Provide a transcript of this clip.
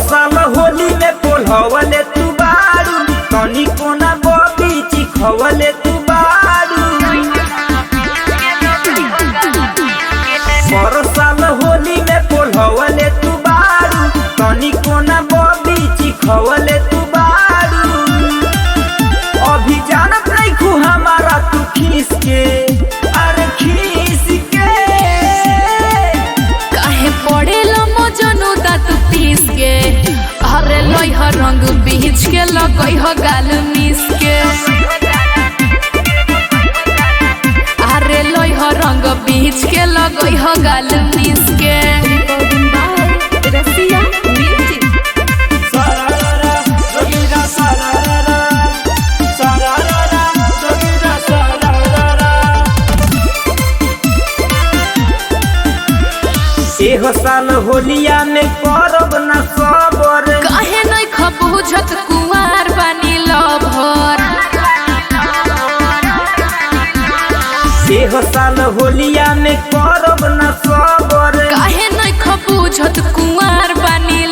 साल होली में पोलहवले तू बारू तनी कोना बबी चिखवले तू बारू। साल होली में पोलहवले तू बारू तनी कोना बबी चिखवले तू बारू। अभी जानत नहीं खू हमारा तू खीस के, अरे खीस के काहे पड़ेला मजनू दाँत पीस के। अरे लइह रंग बीच के लगइह गाल मिस के। अरे लइह रंग बीच के लगइह गाल मिस के। एहो साल होलिया में करब न सबर, काहे नहीं खबुझत कुंवार बानी लभर। एहो साल होलिया में करब न सबर, काहे नहीं खबुझत कुंवार बानी